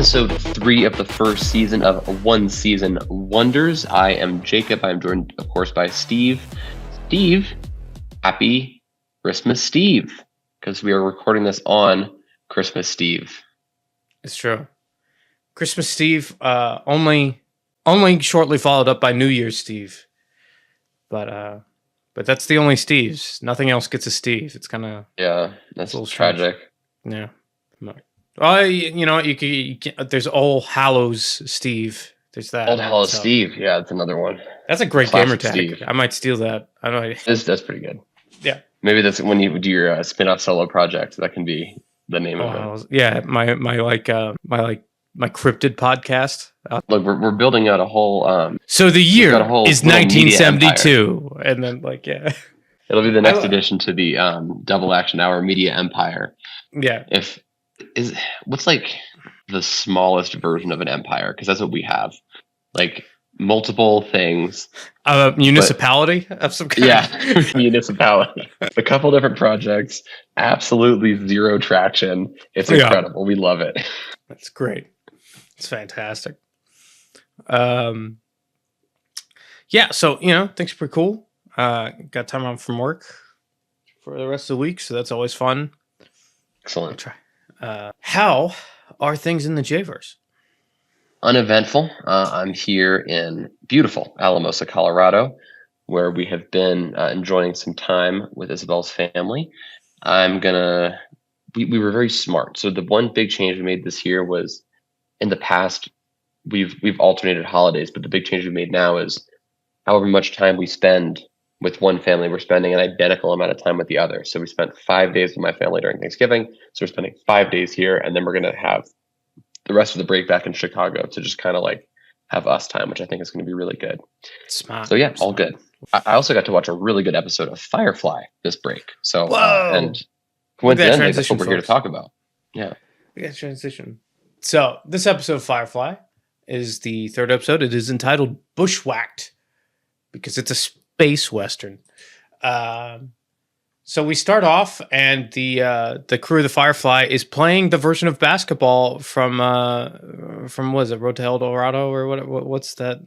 episode 3 of the first season of One Season Wonders. I am Jacob. I'm joined, of course, by Steve. Steve, happy Christmas, Steve, because we are recording this on Christmas Steve. It's true. Christmas Steve, only shortly followed up by New Year's Steve. But that's the only Steves. Nothing else gets a Steve. It's kind of that's a little tragic. Yeah. Well, you know what? You can, there's All Hallows Steve. There's that. Old Hallows Steve. Yeah, that's another one. That's a great Classic gamer tag. Steve. I might steal that. I don't know. That's pretty good. Yeah. Maybe that's when you do your spin-off solo project. That can be the name of it. Yeah, my cryptid podcast. Look, we're building out a whole. So the year is 1972, and then it'll be the next addition to the Double Action Hour Media Empire. Yeah. What's like the smallest version of an empire? Because that's what we have, like multiple things. Municipality of some kind. Yeah, municipality. A couple different projects. Absolutely zero traction. It's incredible. We love it. That's great. It's fantastic. So things are pretty cool. Got time off from work for the rest of the week, so that's always fun. Excellent. I'll try. How are things in the J-verse? Uneventful. I'm here in beautiful Alamosa, Colorado, where we have been enjoying some time with Isabel's family. We were very smart. So the one big change we made this year was, in the past, we've alternated holidays, but the big change we made now is however much time we spend with one family, we're spending an identical amount of time with the other. So we spent 5 days with my family during Thanksgiving. So we're spending 5 days here, and then we're going to have the rest of the break back in Chicago to just kind of like have us time, which I think is going to be really good. Smart. So yeah, all good. I also got to watch a really good episode of Firefly this break. So and coincidentally, that's what we're here to talk about. Yeah. We got transition. So this episode of Firefly is the third episode. It is entitled Bushwacked because it's a space western. So we start off, and the crew of the Firefly is playing the version of basketball from what is it, Road to El Dorado, or what's that?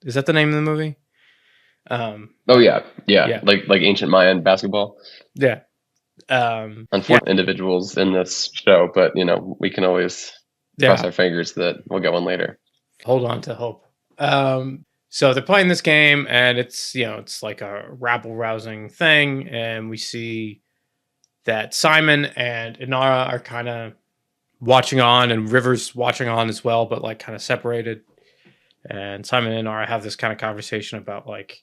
Is that the name of the movie? Yeah. Like ancient Mayan basketball. Yeah. Unfortunate individuals in this show, but we can always cross our fingers that we'll get one later. Hold on to hope. So they're playing this game, and it's like a rabble-rousing thing, and we see that Simon and Inara are kind of watching on, and River's watching on as well, but like kind of separated. And Simon and Inara have this kind of conversation about like,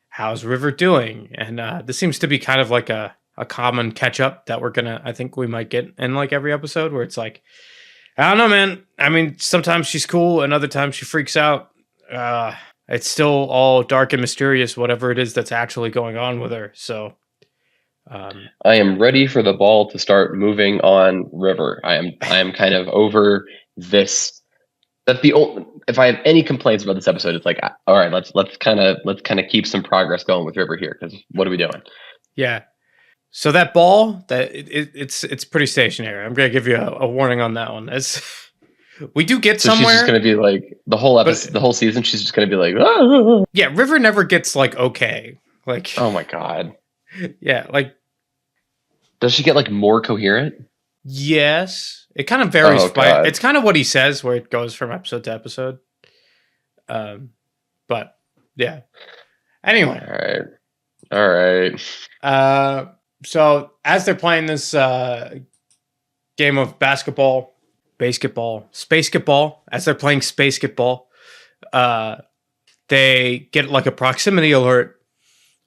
how's River doing? And this seems to be kind of like a common catch-up that I think we might get in like every episode, where it's like, I don't know, man. I mean, sometimes she's cool, and other times she freaks out. It's still all dark and mysterious, whatever it is that's actually going on with her. So, I am ready for the ball to start moving on River. I am kind of over this. That's the only. If I have any complaints about this episode, it's like, all right, let's kind of keep some progress going with River here, because what are we doing? Yeah. So that ball, it's pretty stationary. I'm gonna give you a warning on that one. We do get somewhere. She's just going to be like the whole episode, the whole season. She's just going to be like, ah. Yeah. River never gets like okay. Like, oh my god. Yeah. Like, does she get like more coherent? Yes. It kind of varies. It's kind of what he says, where it goes from episode to episode. But yeah. Anyway. All right. So as they're playing this game of basketball. Space-ketball, as they're playing space-ketball, they get like a proximity alert,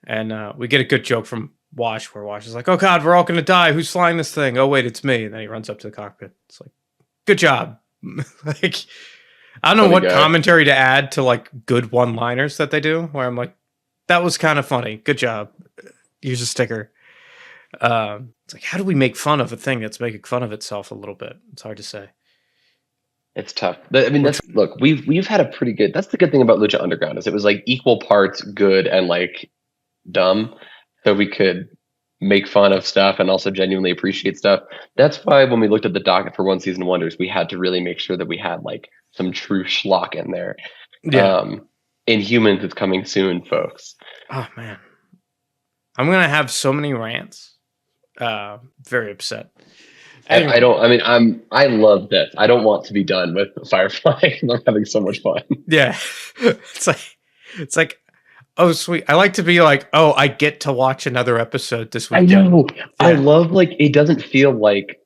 and we get a good joke from Wash, where Wash is like, oh god, we're all gonna die, who's flying this thing? Oh wait, it's me. And then he runs up to the cockpit. It's like, good job. Like, I don't know what commentary to add to like good one-liners that they do, where I'm like, that was kind of funny, good job, here's a sticker. It's like, how do we make fun of a thing that's making fun of itself a little bit? It's hard to say. It's tough. I mean, we've had a pretty good. That's the good thing about Lucha Underground, is it was like equal parts good and like dumb, so we could make fun of stuff and also genuinely appreciate stuff. That's why when we looked at the docket for One Season Wonders, we had to really make sure that we had like some true schlock in there. Yeah. Inhumans is coming soon, folks. Oh man, I'm gonna have so many rants. Very upset. Anyway. I love this. I don't want to be done with Firefly. I'm having so much fun. Yeah, it's like, oh sweet. I like to be like, oh, I get to watch another episode this weekend. I know. Yeah. I love like it doesn't feel like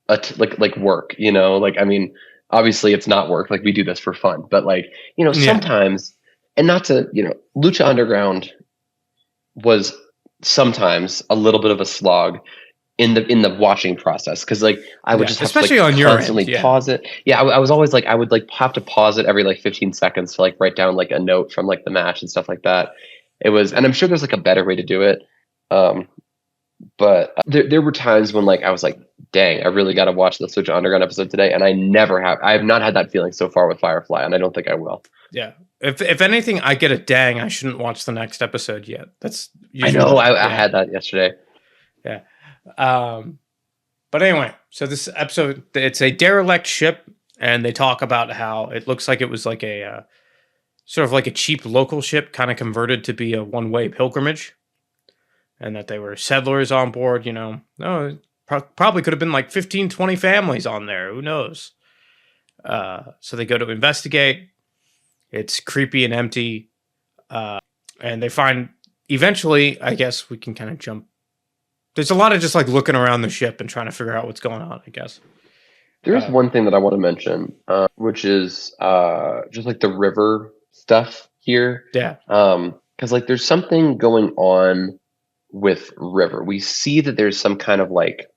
like work. You know, like I mean, obviously it's not work. Like we do this for fun, but like sometimes, and not to Lucha Underground was sometimes a little bit of a slog in the watching process, because like I would just have especially to like on your constantly end, pause it. I was always like I would like have to pause it every like 15 seconds to like write down like a note from like the match and stuff like that. It was, and I'm sure there's like a better way to do it, but there were times when like I was like, dang, I really got to watch the Lucha Underground episode today, and I have not had that feeling so far with Firefly, and I don't think I will. Yeah. If anything, I get a dang, I shouldn't watch the next episode yet. That's usually I had that yesterday. Yeah. But anyway, so this episode, it's a derelict ship, and they talk about how it looks like it was like a sort of like a cheap local ship kind of converted to be a one-way pilgrimage, and that they were settlers on board, probably could have been like 15, 20 families on there. Who knows? So they go to investigate. It's creepy and empty. And they find, eventually, I guess we can kind of jump. There's a lot of just like looking around the ship and trying to figure out what's going on, I guess. There's one thing that I want to mention, which is just like the river stuff here. Yeah. Because like there's something going on with River. We see that there's some kind of like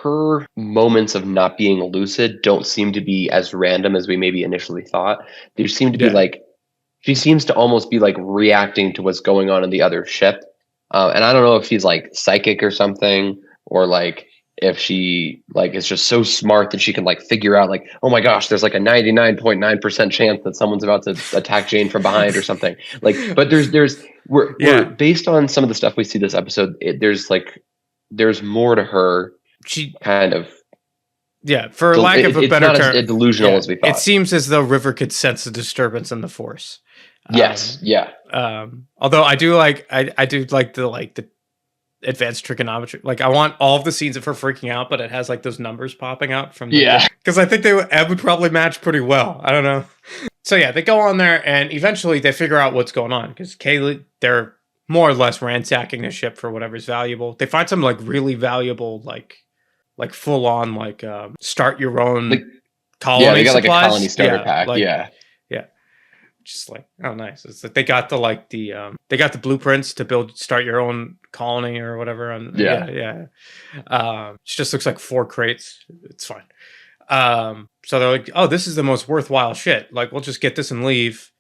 her moments of not being lucid don't seem to be as random as we maybe initially thought. There seem to be like, she seems to almost be like reacting to what's going on in the other ship. And I don't know if she's like psychic or something, or like if she like is just so smart that she can like figure out like, oh my gosh, there's like a 99.9% chance that someone's about to attack Jane from behind or something. Like, but we're based on some of the stuff we see this episode, there's more to her. She kind of, for lack of a better term, as delusional as we thought. It seems as though River could sense a disturbance in the Force. Yes. Although I do like the advanced trigonometry. Like I want all of the scenes of her freaking out, but it has like those numbers popping out from because I think it would probably match pretty well. I don't know. So they go on there, and eventually they figure out what's going on, because Kaylee, they're more or less ransacking the ship for whatever's valuable. They find some like really valuable like full on like start your own colony. Yeah, they got supplies. Like a colony starter pack. Just like, oh nice. It's like they got the blueprints to start your own colony or whatever. And it just looks like 4 crates. It's fine. So they're like, oh, this is the most worthwhile shit. Like, we'll just get this and leave.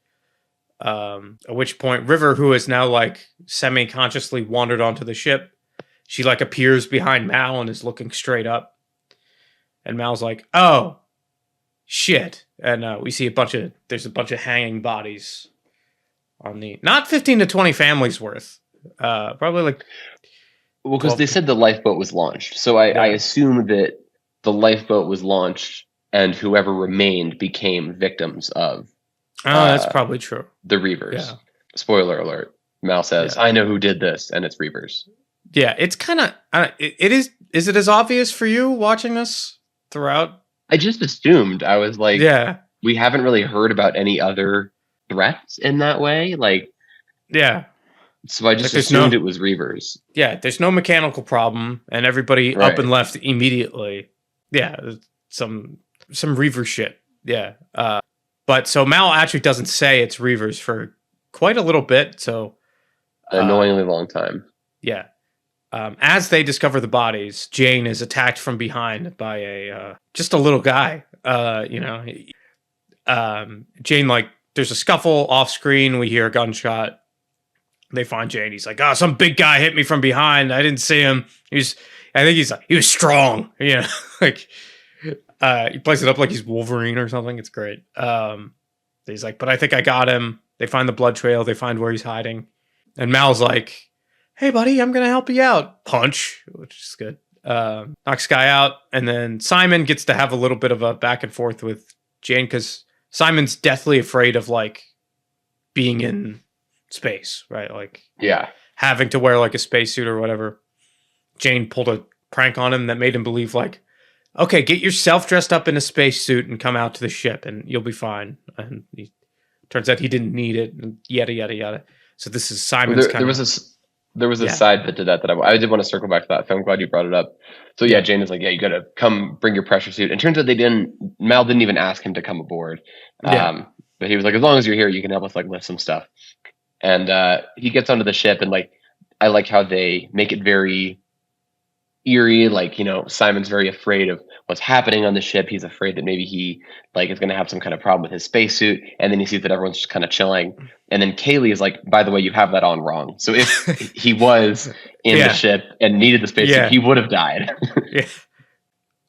At which point River, who is now like semi-consciously wandered onto the ship, she like appears behind Mal and is looking straight up. And Mal's like, oh, shit. And we see there's a bunch of hanging bodies on not 15 to 20 families worth. Probably like, well, because they said the lifeboat was launched. So I assume that the lifeboat was launched and whoever remained became victims of. Oh, that's probably true. The Reavers. Yeah. Spoiler alert. Mal says, I know who did this, and it's Reavers. Yeah, it's kind of, it is it as obvious for you watching this throughout? I just assumed. I was like, we haven't really heard about any other threats in that way. Like, so I just assumed it was Reavers. Yeah, there's no mechanical problem, and everybody up and left immediately. Yeah, some Reaver shit. Yeah. But so Mal actually doesn't say it's Reavers for quite a little bit. So annoyingly long time. Yeah. As they discover the bodies, Jane is attacked from behind by just a little guy. Jane, like, there's a scuffle off screen. We hear a gunshot. They find Jane. He's like, some big guy hit me from behind. I didn't see him. He was strong. Like, he plays it up like he's Wolverine or something. It's great. He's like, but I think I got him. They find the blood trail. They find where he's hiding. And Mal's like, hey buddy, I'm gonna help you out. Punch, which is good. Knocks guy out, and then Simon gets to have a little bit of a back and forth with Jane because Simon's deathly afraid of like being in space, right? Like having to wear like a spacesuit or whatever. Jane pulled a prank on him that made him believe like, okay, get yourself dressed up in a spacesuit and come out to the ship and you'll be fine. And he turns out he didn't need it, and yada yada yada. So this is Simon's kind of. There was a side bit to that I did want to circle back to that. So I'm glad you brought it up. So yeah, Jane is like, you got to come bring your pressure suit. And it turns out Mal didn't even ask him to come aboard. But he was like, as long as you're here, you can help us like lift some stuff. And he gets onto the ship, and like, I like how they make it very eerie. Like, Simon's very afraid of what's happening on the ship. He's afraid that maybe he like is going to have some kind of problem with his spacesuit. And then he sees that everyone's just kind of chilling. And then Kaylee is like, by the way, you have that on wrong. So if he was in the ship and needed the spacesuit, he would have died.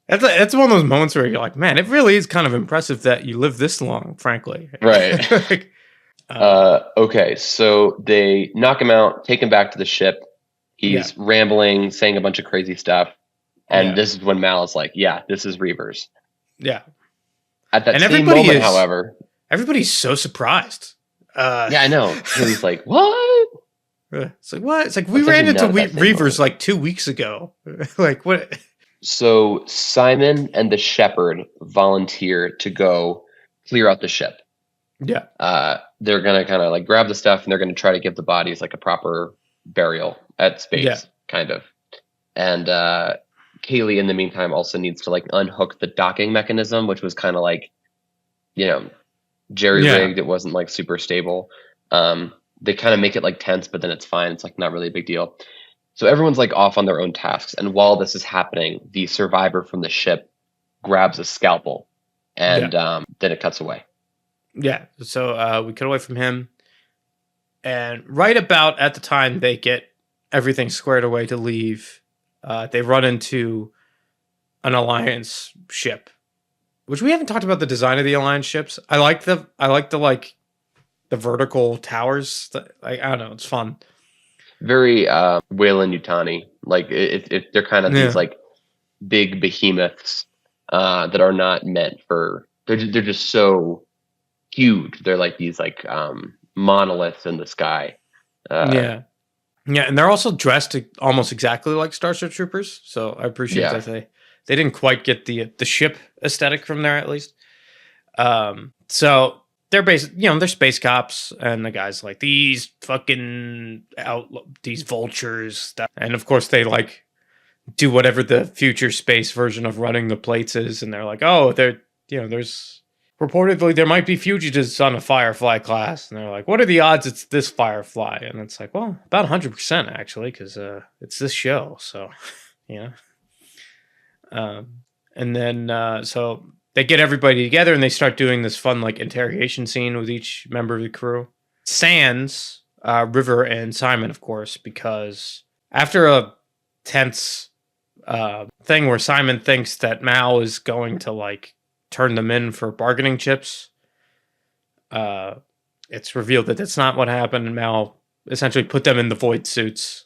That's one of those moments where you're like, man, it really is kind of impressive that you live this long, frankly. Right. Okay, so they knock him out, take him back to the ship. He's rambling, saying a bunch of crazy stuff. And this is when Mal is like, yeah, this is Reavers. Yeah. At that same moment, however... Everybody's so surprised. I know. He's like, what? It's like, what? It's like, we ran into Reavers like 2 weeks ago. Like, what? So Simon and the shepherd volunteer to go clear out the ship. Yeah. They're going to kind of like grab the stuff, and they're going to try to give the bodies like a proper burial at space, kind of. And Kaylee, in the meantime, also needs to like unhook the docking mechanism, which was kind of like, jerry-rigged. It wasn't like super stable. They kind of make it like tense, but then it's fine. It's like not really a big deal. So everyone's like off on their own tasks. And while this is happening, the survivor from the ship grabs a scalpel, and then it cuts away. Yeah. So we cut away from him. And right about at the time they get everything squared away to leave, they run into an Alliance ship, which we haven't talked about the design of the Alliance ships. I like the vertical towers. I don't know. It's fun. Very Weyland-Yutani. Like they're kind of these like big behemoths that are not meant for. They're just so huge. They're like these like monoliths in the sky. And they're also dressed almost exactly like Starship Troopers. So I appreciate that they didn't quite get the ship aesthetic from there, at least. So they're they're space cops, and the guy's like, these fucking these vultures, and of course they like do whatever the future space version of running the plates is, and they're like, oh, there's reportedly there might be fugitives on a Firefly class, and they're like, what are the odds it's this Firefly? And it's like, well, about 100% actually, because it's this show, so and then so they get everybody together and they start doing this fun like interrogation scene with each member of the crew. Sans, River, and Simon, of course, because after a tense thing where Simon thinks that Mal is going to like turn them in for bargaining chips, it's revealed that that's not what happened, and Mal essentially put them in the void suits,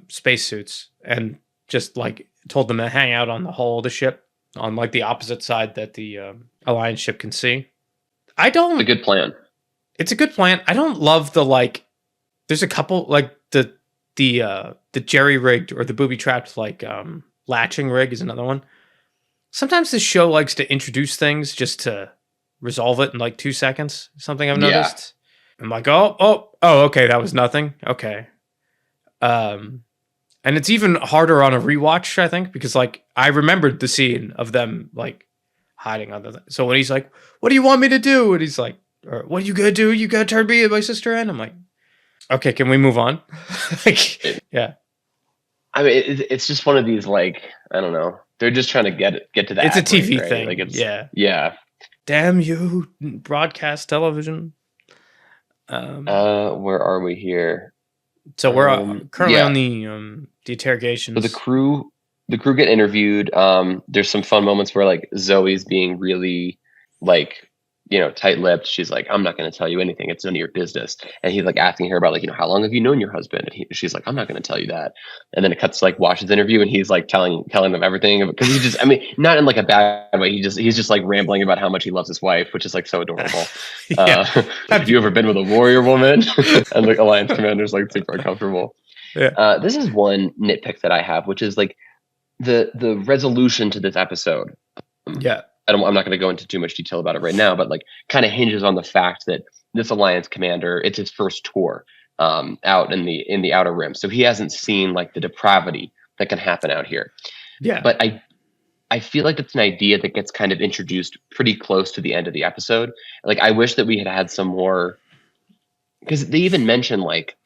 space suits, and just like told them to hang out on the hull of the ship on like the opposite side that the Alliance ship can see. It's a good plan. It's a good plan. I don't love the like. There's a couple like the jerry rigged or the booby trapped like latching rig is another one. Sometimes this show likes to introduce things just to resolve it in like 2 seconds. Something I've noticed. I'm like, oh, okay, that was nothing. Okay. And it's even harder on a rewatch, I think, because like I remembered the scene of them like hiding on the. So when he's like, "What do you want me to do?" and he's like, "What are you gonna do? You gonna turn me and my sister in?" I'm like, "Okay, can we move on?" Yeah. I mean, it's just one of these like I don't know. They're just trying to get to that. It's a TV right? thing. Like it's, yeah. Damn you, broadcast television. Where are we here? So we're currently on the interrogation. So the crew get interviewed. There's some fun moments where like Zoe's being really like tight-lipped. She's like, I'm not going to tell you anything. It's none of your business. And he's like asking her about like, how long have you known your husband? And she's like, I'm not going to tell you that. And then it cuts to like Wash's interview, and he's like telling them everything, because he just, I mean, not in like a bad way. He's just like rambling about how much he loves his wife, which is like so adorable. Yeah. Have you ever been with a warrior woman? And like Alliance Commander's like super uncomfortable. Yeah. This is one nitpick that I have, which is like the resolution to this episode. Yeah. I'm not going to go into too much detail about it right now, but like kind of hinges on the fact that this Alliance commander, it's his first tour out in the Outer Rim, so he hasn't seen like the depravity that can happen out here. Yeah. But I feel like it's an idea that gets kind of introduced pretty close to the end of the episode. Like I wish that we had some more, because they even mention like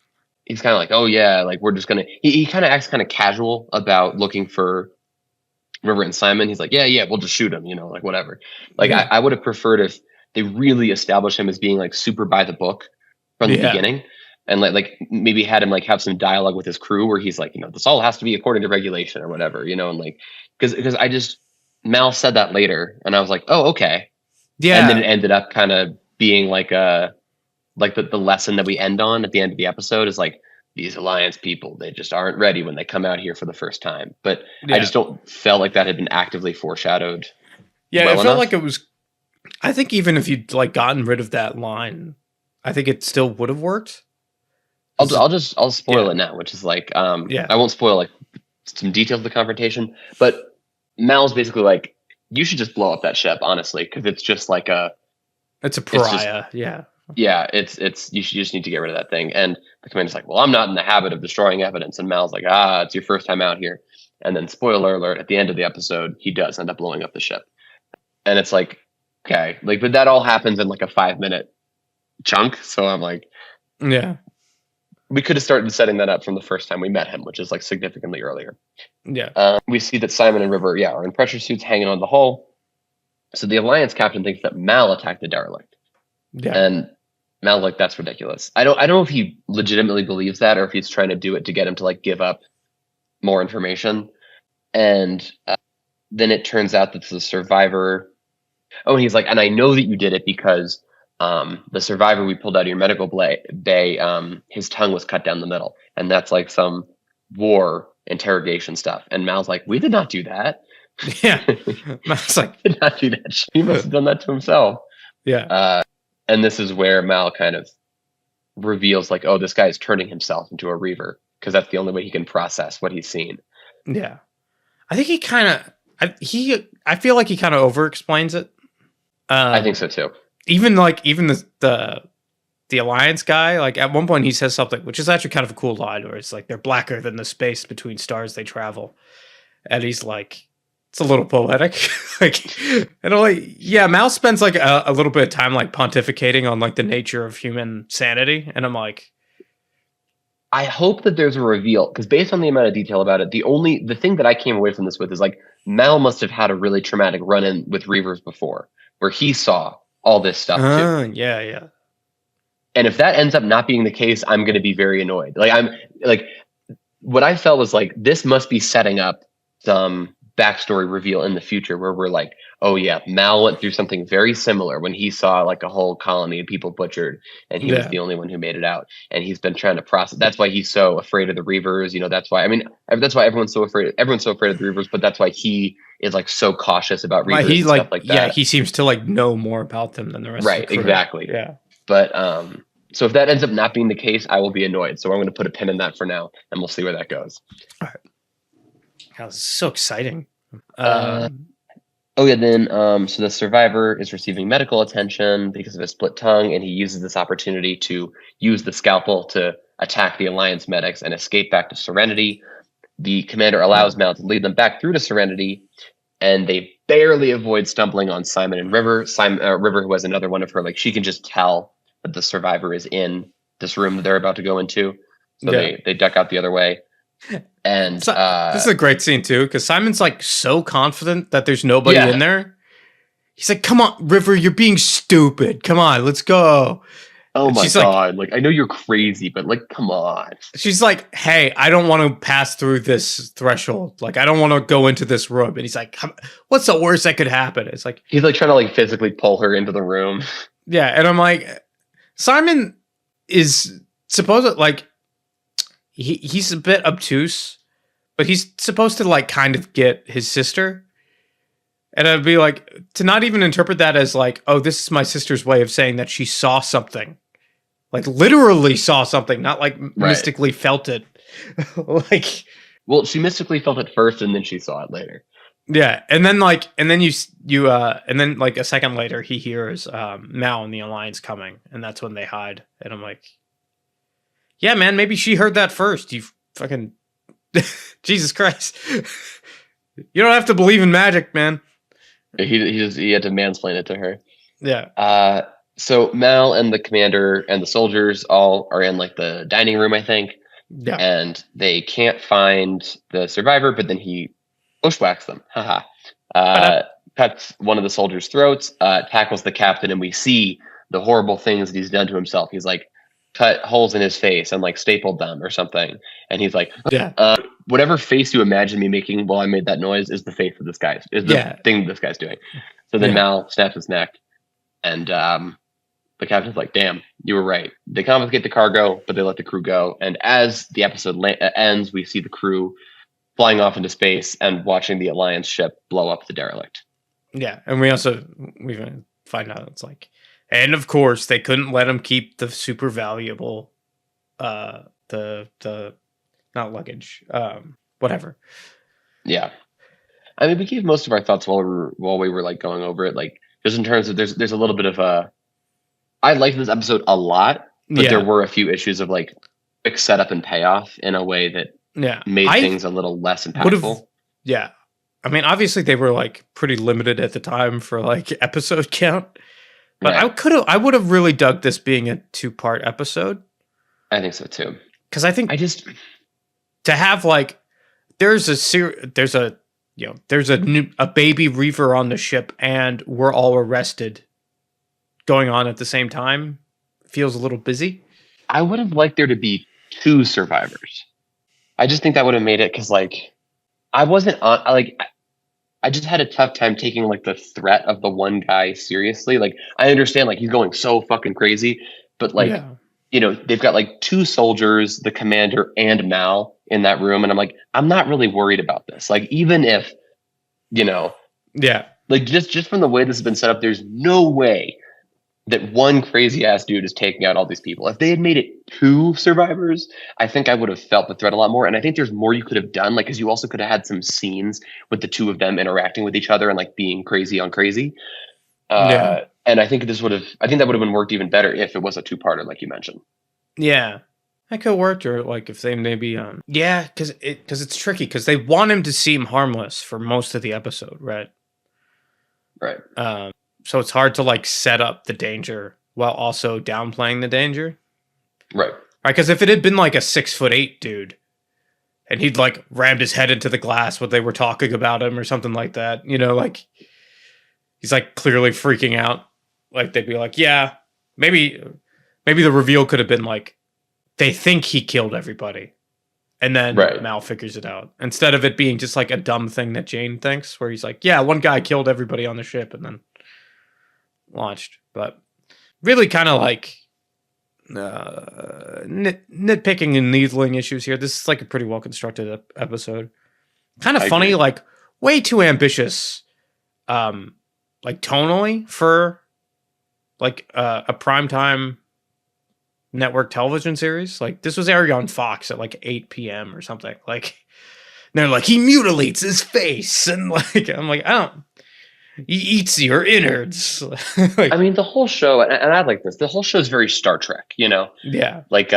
he's kind of like, oh yeah, like we're just gonna. He kind of acts kind of casual about looking for River and Simon. He's like, yeah, we'll just shoot him, like whatever. Like Yeah. I would have preferred if they really established him as being like super by the book from the beginning, and like maybe had him like have some dialogue with his crew where he's like, this all has to be according to regulation or whatever, and like because Mal said that later, and I was like, oh okay, Yeah. and then it ended up kind of being like the lesson that we end on at the end of the episode is like, these Alliance people, they just aren't ready when they come out here for the first time. But I just don't felt like that had been actively foreshadowed. Yeah, well it felt enough. like it was. I think even if you'd like gotten rid of that line, I think it still would have worked. I'll spoil it now, which is like, I won't spoil like some details of the confrontation, but Mal's basically like, you should just blow up that ship, honestly, because it's just like it's a pariah. It's you just need to get rid of that thing. And the commander's like, well, I'm not in the habit of destroying evidence. And Mal's like, it's your first time out here. And then spoiler alert, at the end of the episode, he does end up blowing up the ship. And it's like, okay, like, but that all happens in like a 5-minute chunk. So I'm like, yeah, we could have started setting that up from the first time we met him, which is like significantly earlier. Yeah. We see that Simon and River, are in pressure suits hanging on the hull. So the Alliance captain thinks that Mal attacked the derelict. Yeah. And Mal's like, that's ridiculous. I don't know if he legitimately believes that or if he's trying to do it to get him to like give up more information. And then it turns out that the survivor. Oh, and he's like, and I know that you did it because the survivor we pulled out of your medical bay, his tongue was cut down the middle, and that's like some war interrogation stuff. And Mal's like, we did not do that. Yeah, Mal's like, did not do that. He must have done that to himself. Yeah. And this is where Mal kind of reveals like, oh, this guy is turning himself into a Reaver because that's the only way he can process what he's seen. Yeah. I think he kind of, I feel like he kind of over explains it. I think so too. Even the Alliance guy, like at one point he says something, which is actually kind of a cool line where it's like, they're blacker than the space between stars they travel. And he's like, it's a little poetic. Like, and I'm like, yeah, Mal spends like a little bit of time like pontificating on like the nature of human sanity. And I'm like, I hope that there's a reveal, because based on the amount of detail about it, the thing that I came away from this with is like, Mal must have had a really traumatic run-in with Reavers before, where he saw all this stuff too. Yeah. And if that ends up not being the case, I'm going to be very annoyed. Like what I felt was like, this must be setting up some backstory reveal in the future where we're like, oh yeah, Mal went through something very similar when he saw like a whole colony of people butchered, and he was the only one who made it out, and he's been trying to process. That's why he's so afraid of the Reavers. That's why everyone's so afraid of the Reavers, but that's why he is like so cautious about Reavers and stuff like that. Yeah, he seems to like know more about them than the rest of the crew. Exactly. Yeah. But so if that ends up not being the case, I will be annoyed. So I'm going to put a pin in that for now, and we'll see where that goes. All right. God, this is so exciting. Then so the survivor is receiving medical attention because of his split tongue, and he uses this opportunity to use the scalpel to attack the Alliance medics and escape back to Serenity. The commander allows Mal to lead them back through to Serenity, and they barely avoid stumbling on Simon and River. River, who has another one of her, like she can just tell that the survivor is in this room that they're about to go into, so they duck out the other way. And this is a great scene too, because Simon's like so confident that there's nobody in there. He's like, come on, River, you're being stupid. Come on, let's go. Oh And my she's like, god! Like I know you're crazy, but like, come on. she's like, hey, I don't want to pass through this threshold. Like, I don't want to go into this room. And he's like, what's the worst that could happen? It's like, He's like trying to like physically pull her into the room. yeah. And I'm like, Simon is supposed to like, he's a bit obtuse, but he's supposed to like kind of get his sister. And I'd be like, to not even interpret that as like, oh, this is my sister's way of saying that she saw something. Like literally saw something, not like mystically felt it. Like, well, she mystically felt it first, and then she saw it later. yeah, and then like, and then and then like a second later, he hears Mal and the Alliance coming, and that's when they hide. And I'm like, yeah, man, maybe she heard that first. You fucking Jesus Christ! You don't have to believe in magic, man. He had to mansplain it to her. Yeah. So Mal and the commander and the soldiers all are in like the dining room, I think. Yeah. And they can't find the survivor, but then he bushwhacks them. Haha. Cuts one of the soldiers' throats, tackles the captain, and we see the horrible things that he's done to himself. He's like cut holes in his face and like stapled them or something. And he's like, yeah. Whatever face you imagine me making while I made that noise is the face of this guy. Is the thing this guy's doing. So then Mal snaps his neck, and the captain's like, damn, you were right. They confiscate the cargo, but they let the crew go. And as the episode ends, we see the crew flying off into space and watching the Alliance ship blow up the derelict. Yeah, and we find out it's like, and of course they couldn't let him keep the super valuable, the not luggage, whatever. Yeah, I mean, we gave most of our thoughts while we were like going over it, like just in terms of there's a little bit of a. I liked this episode a lot, but there were a few issues of like quick setup and payoff in a way that made things a little less impactful. Yeah. I mean, obviously they were like pretty limited at the time for like episode count, but I would have really dug this being a 2-part episode. I think so too. Cause I think to have like, there's a baby reaver on the ship and we're all arrested going on at the same time feels a little busy. I would have liked there to be 2 survivors. I just think that would have made it because like I wasn't on like I just had a tough time taking like the threat of the one guy seriously. Like I understand like he's going so fucking crazy, but like you know, they've got like 2 soldiers, the commander and Mal in that room, and I'm like, I'm not really worried about this. Like even if, you know, like just from the way this has been set up, there's no way that one crazy ass dude is taking out all these people. If they had made it 2 survivors, I think I would have felt the threat a lot more. And I think there's more you could have done. Like, cause you also could have had some scenes with the 2 of them interacting with each other and like being crazy on crazy. And I think that would have been worked even better if it was a 2-parter, like you mentioned. Yeah. That could work, or like if they maybe, cause it's tricky cause they want him to seem harmless for most of the episode, right? Right. So it's hard to like set up the danger while also downplaying the danger. Right. Because if it had been like a 6'8" dude and he'd like rammed his head into the glass when they were talking about him or something like that, you know, like he's like clearly freaking out. Like they'd be like, yeah, maybe the reveal could have been like, they think he killed everybody. And then Mal figures it out. Instead of it being just like a dumb thing that Jane thinks, where he's like, yeah, one guy killed everybody on the ship and then launched. But really kind of like nitpicking and needling issues here. This is like a pretty well constructed episode. Kind of funny, like way too ambitious, like tonally for like a primetime network television series. Like this was airing on Fox at like 8 p.m. or something. Like they're like, he mutilates his face, and like I'm like, he eats your innards. Like, I mean, the whole show, and I like this. The whole show is very Star Trek, you know. Yeah. Like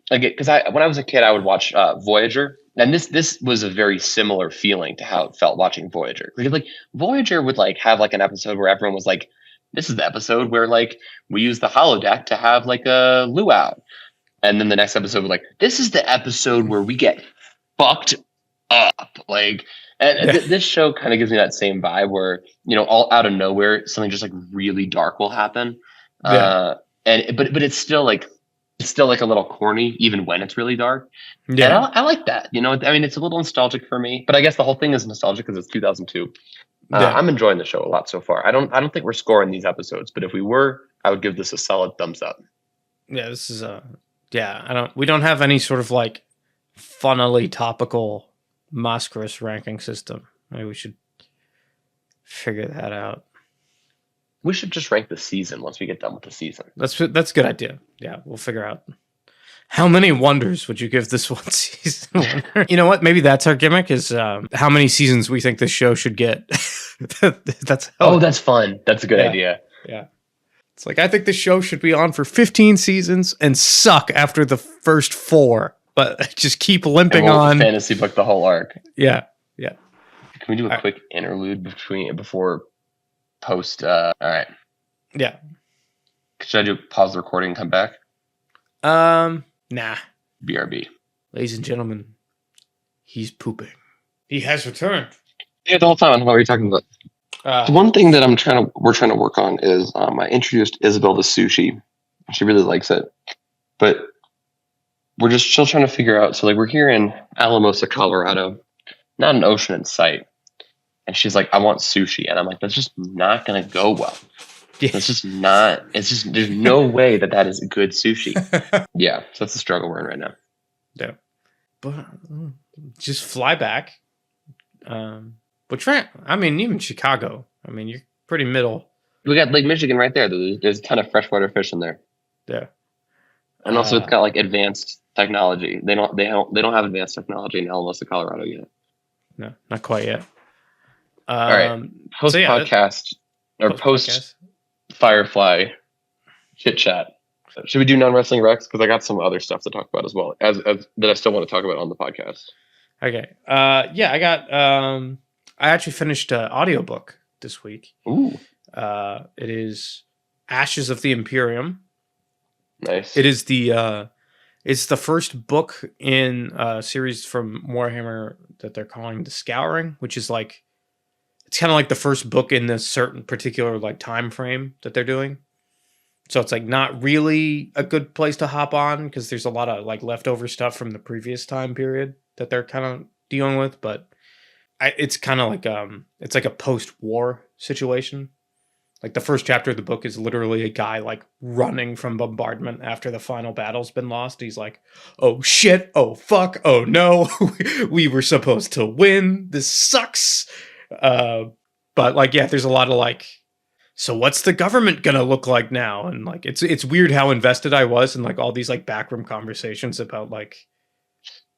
because when I was a kid, I would watch Voyager, and this was a very similar feeling to how it felt watching Voyager. Because like Voyager would like have like an episode where everyone was like, this is the episode where like we use the holodeck to have like a luau, and then the next episode was like, this is the episode where we get fucked up, like. And this show kind of gives me that same vibe where, you know, all out of nowhere, something just like really dark will happen. but it's still like a little corny even when it's really dark. And Yeah. I like that. You know, I mean, it's a little nostalgic for me, but I guess the whole thing is nostalgic because it's 2002. Yeah. I'm enjoying the show a lot so far. I don't think we're scoring these episodes, but if we were, I would give this a solid thumbs up. Yeah, this is we don't have any sort of like funnily topical Mascaris ranking system. Maybe we should figure that out. We should just rank the season once we get done with the season. That's a good idea. Yeah, we'll figure out. How many wonders would you give this one season? You know what? Maybe that's our gimmick is how many seasons we think this show should get. That's fun. That's a good idea. Yeah. It's like, I think this show should be on for 15 seasons and suck after the first 4, but just keep limping on. Fantasy book the whole arc. Yeah. Yeah. Can we do a quick interlude before post? All right. Yeah. Should I pause the recording and come back? Nah. BRB. Ladies and gentlemen, he's pooping. He has returned. Yeah, the whole time. What were you talking about? The one thing that we're trying to work on is I introduced Isabel to sushi. She really likes it, but we're just still trying to figure out. So like we're here in Alamosa, Colorado, not an ocean in sight, and she's like, "I want sushi," and I'm like, "That's just not gonna go well. Yeah. It's just not. It's just there's no way that is good sushi." Yeah, so that's the struggle we're in right now. Yeah, but just fly back. But Trent, I mean, even Chicago. I mean, you're pretty middle. We got Lake Michigan right there. There's a ton of freshwater fish in there. Yeah, and also it's got like advanced technology. They don't have advanced technology in Alamosa, Colorado yet. No, not quite yet. All right, post podcast or post Firefly chit chat. Should we do non-wrestling Rex? Because I got some other stuff to talk about as well as that I still want to talk about on the podcast. Okay. Yeah, I got. I actually finished an audiobook this week. Ooh. It is Ashes of the Imperium. Nice. It is it's the first book in a series from Warhammer that they're calling The Scouring, which is like, it's kind of like the first book in this certain particular like time frame that they're doing. So it's like not really a good place to hop on because there's a lot of like leftover stuff from the previous time period that they're kind of dealing with, but it's kind of like it's like a post-war situation. Like the first chapter of the book is literally a guy like running from bombardment after the final battle's been lost. He's like, "Oh shit, oh fuck, oh no, we were supposed to win. This sucks." But like, yeah, there's a lot of like, so what's the government gonna look like now? And like, it's weird how invested I was in like all these like backroom conversations about like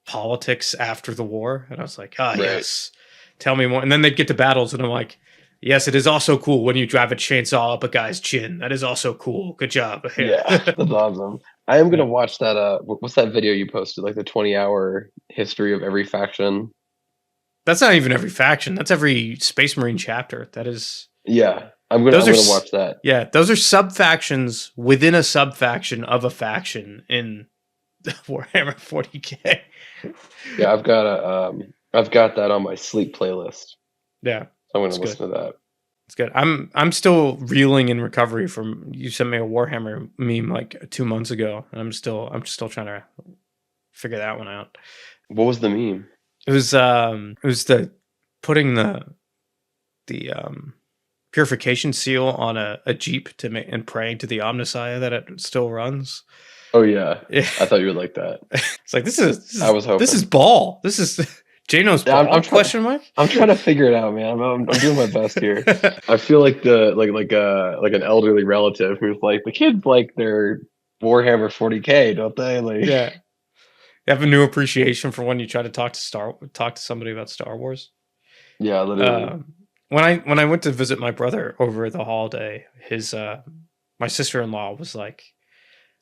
politics after the war, and I was like, right. Yes, tell me more. And then they'd get to battles, and I'm like, yes, it is also cool when you drive a chainsaw up a guy's chin. That is also cool. Good job. Yeah, that's awesome. I am gonna watch that. What's that video you posted? Like the 20-hour history of every faction. That's not even every faction. That's every Space Marine chapter. That is. Yeah, I'm gonna watch that. Yeah, those are sub factions within a sub faction of a faction in Warhammer 40K. Yeah, I've got that on my sleep playlist. Yeah, I'm gonna listen to that. It's good. I'm still reeling in recovery from, you sent me a Warhammer meme like 2 months ago, and I'm still trying to figure that one out. What was the meme? It was the putting the purification seal on a Jeep to make and praying to the Omnissiah that it still runs. Oh yeah. I thought you would like that. It's like this is I was hoping. This is ball. This is Jano's ball. I'm question mark. I'm trying to figure it out, man. I'm doing my best here. I feel like like an elderly relative who's like, the kids like their Warhammer 40K, don't they? Like, yeah. You have a new appreciation for when you try to talk to somebody about Star Wars. Yeah, literally. When I went to visit my brother over the holiday, his my sister-in-law was like,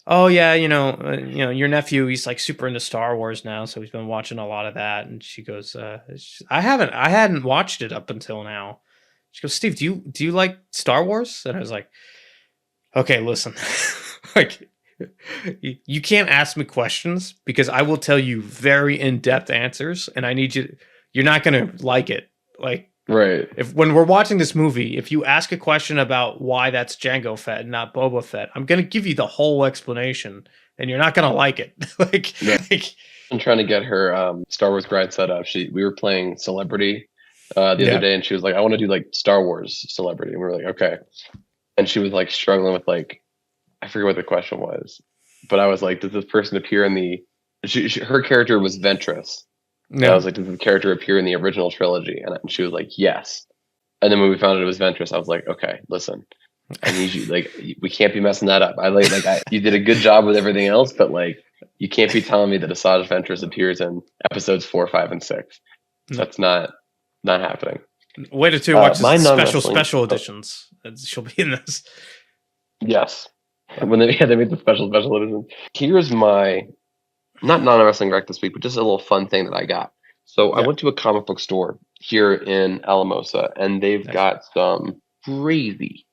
"Oh yeah, your nephew, he's like super into Star Wars now, so he's been watching a lot of that." And she goes, I hadn't watched it up until now. She goes, "Steve, do you like Star Wars?" And I was like, "Okay, listen, like you can't ask me questions because I will tell you very in-depth answers, and I need you're not gonna like it. Like Right. If when we're watching this movie, if you ask a question about why that's Jango Fett and not Boba Fett, I'm gonna give you the whole explanation, and you're not gonna like it. Yeah. like, I'm trying to get her Star Wars grind set up. We were playing Celebrity the other yeah, day, and she was like, "I want to do like Star Wars Celebrity," and we were like, "Okay." And she was like struggling with like, I forget what the question was, but I was like, "Does this person appear in the?" Her character was Ventress, and I yeah. was like, "Does the character appear in the original trilogy?" And she was like, "Yes." And then when we found out it was Ventress, I was like, "Okay, listen, I need you. Like, we can't be messing that up. You did a good job with everything else, but like, you can't be telling me that Asajj Ventress appears in episodes 4, 5, and 6. No. That's not happening." Wait until you watch the My special oh, editions. She'll be in this. yes, when they made the special edition. Here's my not non-wrestling rec this week, but just a little fun thing that I got. So I Yeah, went to a comic book store here in Alamosa, and they've nice. got some crazy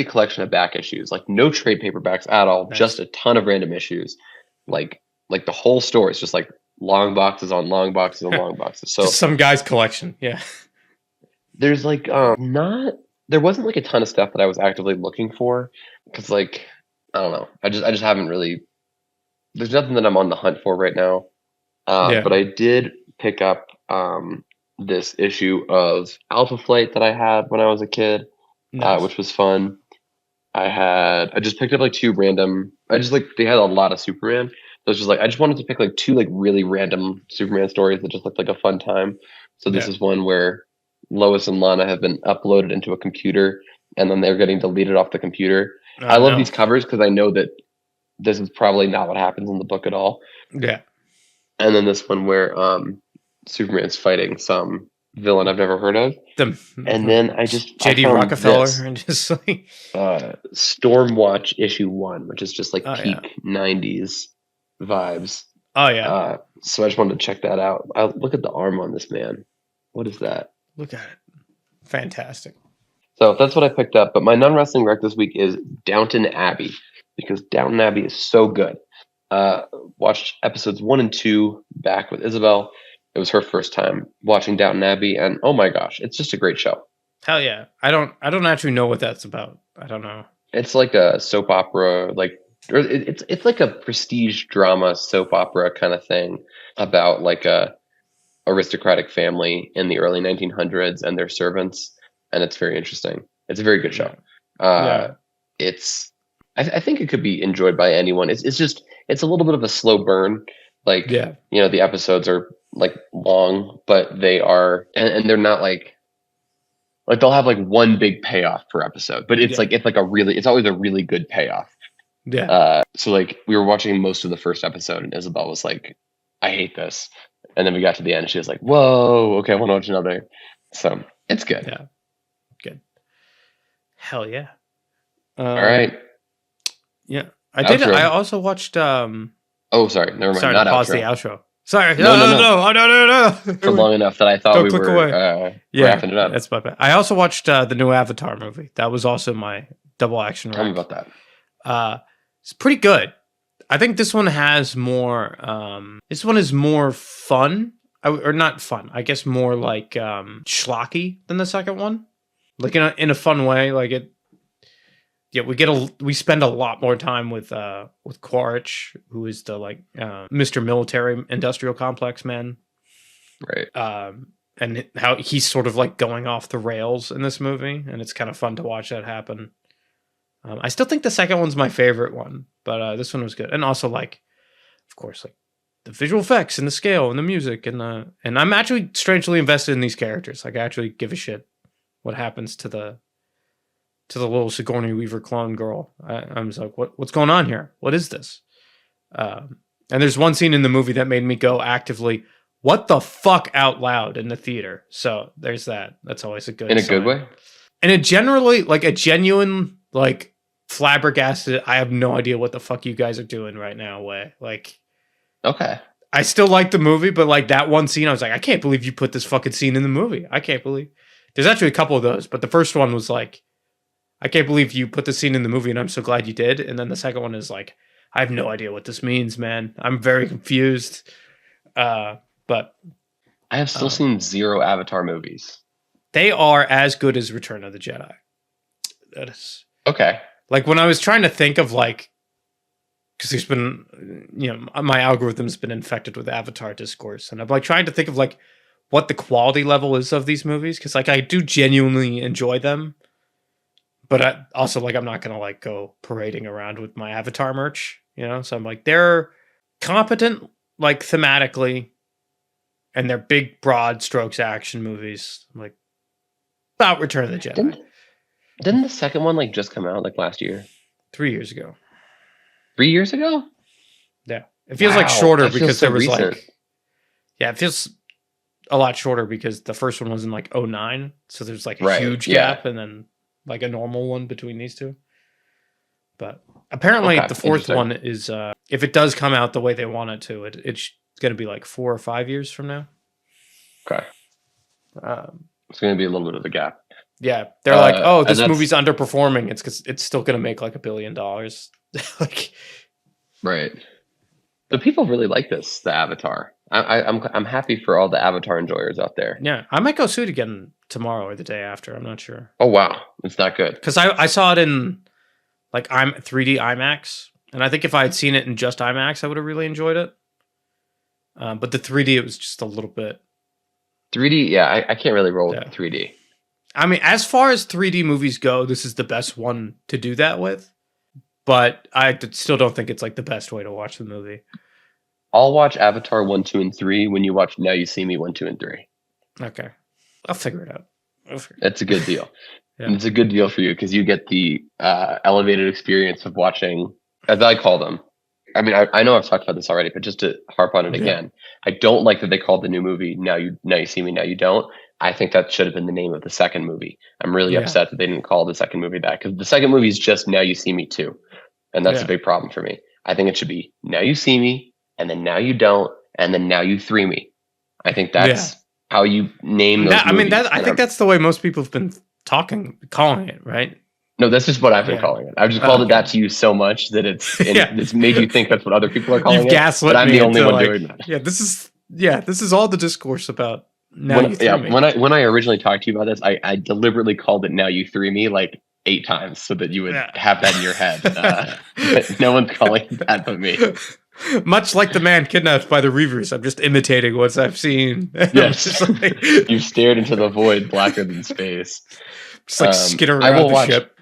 collection of back issues, like no trade paperbacks at all, just Nice. a ton of random issues. Like the whole store is just like long boxes on long boxes on long boxes. So Just some guy's collection. Yeah. there's like not there wasn't like a ton of stuff that I was actively looking for because like I don't know. I just haven't really there's nothing that I'm on the hunt for right now. Yeah. But I did pick up this issue of Alpha Flight that I had when I was a kid, Nice. which was fun. I just picked up like two random. I just like they had a lot of Superman. So it's just like I just wanted to pick like two like really random Superman stories that just looked like a fun time. So this Yeah. is one where Lois and Lana have been uploaded into a computer and then they're getting deleted off the computer. I love No. these covers because I know that this is probably not what happens in the book at all. Yeah. And then this one where Superman's fighting some villain I've never heard of. The And then I JD found Rockefeller this and just like Stormwatch issue 1, which is just like oh yeah. peak '90s vibes. Oh yeah. So I just wanted to check that out. Look at the arm on this man. What is that? Look at it. Fantastic. So that's what I picked up. But my non-wrestling rec this week is Downton Abbey because Downton Abbey is so good. Uh, Watched episodes 1 and 2 back with Isabel. It was her first time watching Downton Abbey, and oh my gosh, it's just a great show. Hell yeah. I don't actually know what that's about. I don't know. It's like a soap opera, it's like a prestige drama soap opera kind of thing about like a aristocratic family in the early 1900s and their servants, and it's very interesting. It's a very good show. Yeah. It's I think it could be enjoyed by anyone. It's just it's a little bit of a slow burn. Like Yeah. the episodes are like long, but they are and they're not like they'll have like one big payoff per episode, but Yeah. it's always a really good payoff. Yeah. So like we were watching most of the first episode, and Isabel was like, "I hate this," and then we got to the end, and she was like, "Whoa, okay, I want to watch another." So it's good. Yeah. Good. Hell yeah. All right. Yeah. I did. Outro. I also watched. Oh, sorry. Never mind. Sorry Not to pause outro. the outro. Sorry. No. No. For long enough that I thought Don't we click were away. Yeah, wrapping it up. that's my bad. I also watched the new Avatar movie. That was also my double action. Tell me rec. about that. It's pretty good. I think this one has more. This one is more fun, or not fun. I guess more like schlocky than the second one. Like in a fun way. Like it. Yeah, we spend a lot more time with Quaritch, who is the like Mr. Military Industrial Complex man. Right. And how he's sort of like going off the rails in this movie, and it's kind of fun to watch that happen. I still think the second one's my favorite one, but this one was good, and also like, of course, like the visual effects and the scale and the music and I'm actually strangely invested in these characters. Like I actually give a shit what happens to the little Sigourney Weaver clone girl. I'm just like, what's going on here? What is this? And there's one scene in the movie that made me go actively, what the fuck, out loud in the theater. So there's that. That's always a good In a sign. good way? And it generally, like a genuine, like flabbergasted, I have no idea what the fuck you guys are doing right now way. Like, Okay. I still like the movie, but like that one scene, I was like, I can't believe you put this fucking scene in the movie. I can't believe. There's actually a couple of those, but the first one was like, I can't believe you put the scene in the movie, and I'm so glad you did. And then the second one is like, I have no idea what this means, man. I'm very confused. But I have still seen 0 Avatar movies. They are as good as Return of the Jedi. That is Okay. like when I was trying to think of like, because there's been, my algorithm's been infected with Avatar discourse, and I'm like trying to think of like what the quality level is of these movies, because like I do genuinely enjoy them, but I also like I'm not gonna like go parading around with my Avatar merch, So I'm like they're competent, like thematically, and they're big, broad strokes action movies. I'm like about Return of the Jedi. Didn't the second one like just come out like last year? 3 years ago. 3 years ago? Yeah, it feels like Wow, shorter that feels because so there was recent. like, yeah, it feels a lot shorter because the first one was in like 09, so there's like a Right, huge yeah. gap and then like a normal one between these two. But apparently Okay, the fourth interesting. one is if it does come out the way they want it to, it's going to be like 4 or 5 years from now. Okay. It's going to be a little bit of a gap. Yeah, they're like, oh, and this movie's underperforming. It's because it's still going to make like $1 billion. Like, right. But people really like this, the Avatar. I'm happy for all the Avatar enjoyers out there. yeah, I might go see it again tomorrow or the day after. I'm not sure. Oh wow, it's not good. Because I saw it in like 3D IMAX, and I think if I had seen it in just IMAX, I would have really enjoyed it. But the 3D, it was just a little bit 3D. Yeah, I can't really roll with 3D. I mean, as far as 3D movies go, this is the best one to do that with. But I still don't think it's like the best way to watch the movie. I'll watch Avatar 1, 2, and 3 when you watch Now You See Me 1, 2, and 3. Okay, I'll figure it out. It's a good deal. Yeah. And it's a good deal for you because you get the elevated experience of watching, as I call them. I mean, I know I've talked about this already, but just to harp on it again, I don't like that they called the new movie Now You See Me, Now You Don't. I think that should have been the name of the second movie. I'm really upset that they didn't call the second movie that, because the second movie is just Now You See Me 2. And that's a big problem for me. I think it should be Now You See Me, and then Now You Don't, and then Now You 3 Me. I think that's how you name those movies. I think that's the way most people have been calling it, right? No, that's just what I've been calling it. I've just called it that to you so much that it's made you think that's what other people are calling it. Gaslit but I'm me the only one like, doing that. Yeah, this is all the discourse about Now You 3 Me. When I originally talked to you about this, I deliberately called it Now You 3 Me like 8 times so that you would have that in your head. But no one's calling it that but me. Much like the man kidnapped by the Reavers, I'm just imitating what I've seen. Yes, you've stared into the void blacker than space. Just like skitter around the ship.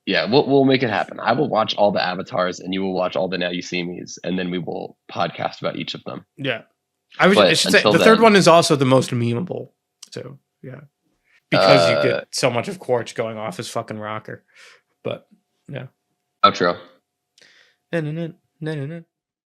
Yeah, we'll make it happen. I will watch all the Avatars, and you will watch all the Now You See Me's, and then we will podcast about each of them. Yeah, I should say the third one is also the most memeable. So yeah, because you get so much of Quaritch going off his fucking rocker. But yeah, outro.